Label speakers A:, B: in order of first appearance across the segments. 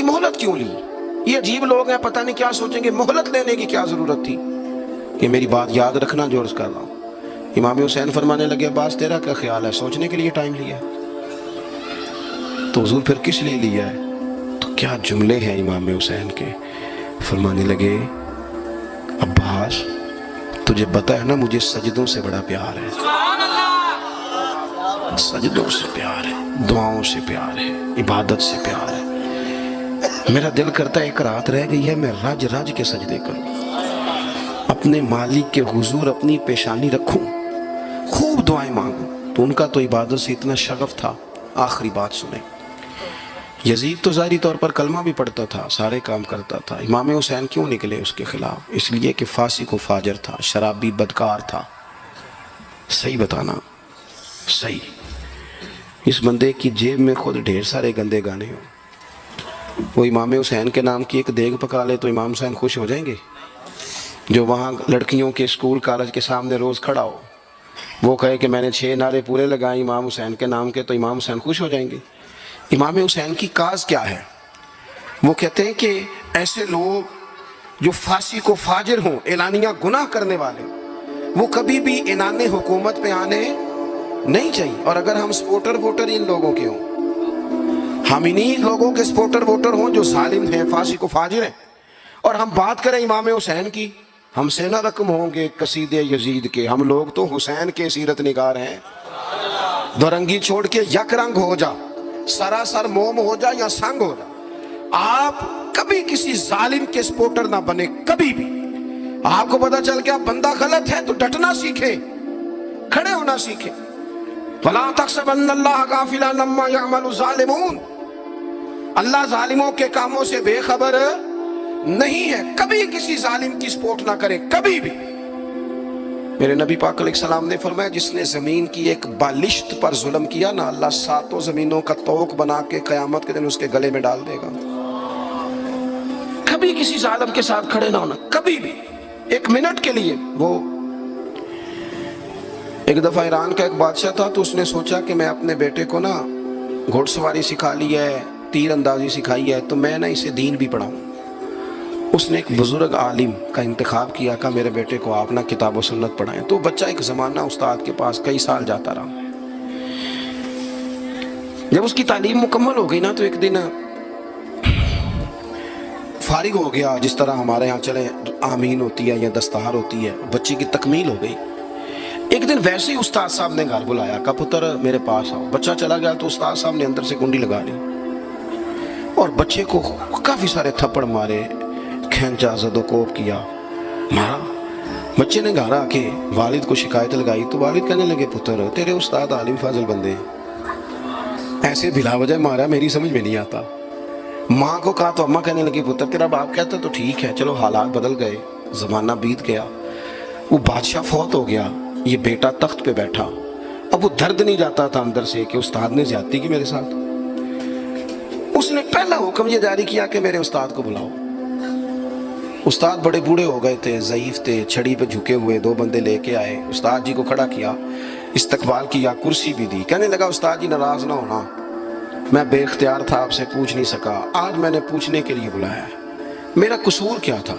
A: मोहलत क्यों ली? ये अजीब लोग हैं, पता नहीं क्या सोचेंगे, मोहलत लेने की क्या जरूरत थी? कि मेरी बात याद रखना जो अर्ज कर रहा हूँ। इमाम हुसैन फरमाने लगे, अब्बास तेरा क्या ख्याल है? सोचने के लिए टाइम लिया तो हुजूर फिर किस लिए लिया है? तो क्या जुमले हैं इमाम हुसैन के। फरमाने लगे, अब्बास तुझे पता है ना, मुझे सजदों से बड़ा प्यार है, सजदों से प्यार है, दुआओं से प्यार है, इबादत से प्यार है। मेरा दिल करता है एक रात रह गई है, मैं रज रज के सजदे करूं, अपने मालिक के हुजूर अपनी पेशानी रखूं, खूब दुआएं मांगूं। तो उनका तो इबादत से इतना शगफ था। आखिरी बात सुने, यजीद तो ज़ाहिरी तौर पर कलमा भी पढ़ता था, सारे काम करता था। इमाम हुसैन क्यों निकले उसके खिलाफ? इसलिए कि फासिक व फाजर था, शराबी बदकार था। सही बताना, सही। इस बंदे की जेब में खुद ढेर सारे गंदे गाने हो, वो इमाम हुसैन के नाम की एक देग पका ले तो इमाम हुसैन खुश हो जाएंगे? जो वहाँ लड़कियों के स्कूल कॉलेज के सामने रोज़ खड़ा हो, वो कहे कि मैंने 6 नारे पूरे लगाए इमाम हुसैन के नाम के, तो इमाम हुसैन खुश हो जाएंगे? इमाम हुसैन की काज क्या है? वो कहते हैं कि ऐसे लोग जो फासी को फाजिर हों, एलानिया गुनाह करने वाले, वो कभी भी एलाने हुकूमत पे आने नहीं चाहिए। और अगर हम सपोर्टर वोटर इन लोगों के हों, हम इन्हीं लोगों के सपोर्टर वोटर हों जो जालिम हैं, फासी को फाजिर हैं, और हम बात करें इमाम हुसैन की, हमसे ना रकम होंगे कसीदे यजीद के। हम लोग तो हुसैन के सीरत निगार हैं। दरंगी छोड़ के यक रंग हो जा, सरासर मोम हो जा या संग हो जा, आप कभी किसी जालिम के सपोर्टर ना बने, कभी भी। आपको पता चल गया बंदा गलत है तो डटना सीखे, खड़े होना सीखे। वला तहसबन्नल्लाह गाफिलन अम्मा यअमलु ज़ालिमून, अल्लाह जालिमों के कामों से बेखबर नहीं है। कभी किसी जालिम की सपोर्ट ना करे, कभी भी। मेरे नबी पाक अलैहिस्सलाम ने फरमाया, जिसने जमीन की एक बालिश्त पर जुल्म किया ना, अल्लाह 7 जमीनों का तोक बना के कयामत के दिन उसके गले में डाल देगा। कभी किसी जालिम के साथ खड़े ना होना, कभी भी, एक मिनट के लिए। वो एक दफा ईरान का एक बादशाह था, तो उसने सोचा कि मैं अपने बेटे को ना घुड़सवारी सिखा ली है, तीर अंदाजी सिखाई है, तो मैं ना इसे दीन भी पढ़ाऊं। उसने एक बुजुर्ग आलिम का इंतखाब किया कि मेरे बेटे को आप ना किताब व सुन्नत पढ़ाएं। तो बच्चा एक ज़माना उस्ताद के पास कई साल जाता रहा। जब उसकी तालीम मुकम्मल हो गई ना, तो एक दिन फारिग हो गया, जिस तरह हमारे यहाँ चले आमीन होती है या दस्तार होती है, बच्चे की तकमील हो गई। एक दिन वैसे ही उस्ताद साहब ने घर बुलाया, कहा पुत्र मेरे पास आओ। बच्चा चला गया तो उस्ताद साहब ने अंदर से कुंडी लगा ली और बच्चे को काफ़ी सारे थप्पड़ मारे, खैंचा ज़दोकोब किया, मारा। बच्चे ने घर आके वालिद को शिकायत लगाई, तो वालिद कहने लगे, पुत्र तेरे उस्ताद आलिम फाजिल बंदे हैं, ऐसे बिला वजह मारा, मेरी समझ में नहीं आता। माँ को कहा तो अम्मा कहने लगी, पुत्र तेरा बाप कहता तो ठीक है, चलो हालात बदल गए, ज़माना बीत गया, वो बादशाह फौत हो गया, ये बेटा तख्त पे बैठा। अब वो दर्द नहीं जाता था अंदर से कि उस्ताद ने ज्यादती की मेरे साथ। उसने पहला हुक्म ये जारी किया कि मेरे उस्ताद को बुलाओ। उस्ताद बड़े बूढ़े हो गए थे, ज़ईफ थे, छड़ी पे झुके हुए। 2 बंदे लेके आए, उस्ताद जी को खड़ा किया, इस्तकबाल किया, कुर्सी भी दी। कहने लगा, उस्ताद जी नाराज ना होना, मैं बेख्तियार था, आपसे पूछ नहीं सका, आज मैंने पूछने के लिए बुलाया, मेरा कसूर क्या था?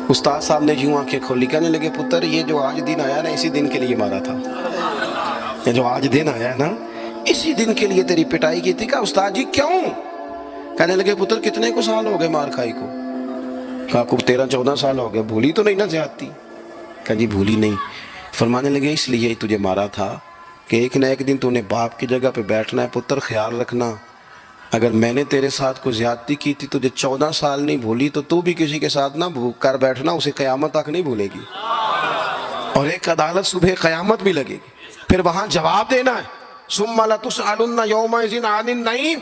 A: उस्ताद साहब ने यूं आंखें खोली, कहने लगे, पुत्र ये जो आज दिन आया ना, इसी दिन के लिए मारा था। ये जो आज दिन आया ना, इसी दिन के लिए तेरी पिटाई की थी। का उस्ताद जी क्यों? कहने लगे, पुत्र कितने को साल हो गए मार खाई को? कहा 13-14 साल हो गए। भूली तो नहीं ना ज्यादती? कहा जी भूली नहीं। फरमाने लगे, इसलिए तुझे मारा था कि एक न एक दिन तूने बाप की जगह पे बैठना है। पुत्र ख्याल रखना, अगर मैंने तेरे साथ कोई ज्यादती की थी, तुझे 14 साल नहीं भूली, तो तू भी किसी के साथ ना कर बैठना, उसे क़यामत तक नहीं भूलेगी। और एक अदालत सुबह क़यामत भी लगेगी, फिर वहां जवाब देना है, सुम्मा लतुसअलुन्ना यौमइज़िन अनिन नईम।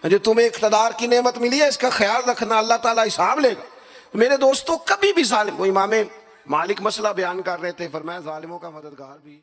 A: जो तुम्हें इक़्तिदार की नेमत मिली है, इसका ख्याल रखना, अल्लाह ताला हिसाब लेगा। मेरे दोस्तों, कभी भी जालिम, वो इमाम मालिक मसला बयान कर रहे थे, फरमाया जालिमों का मददगार भी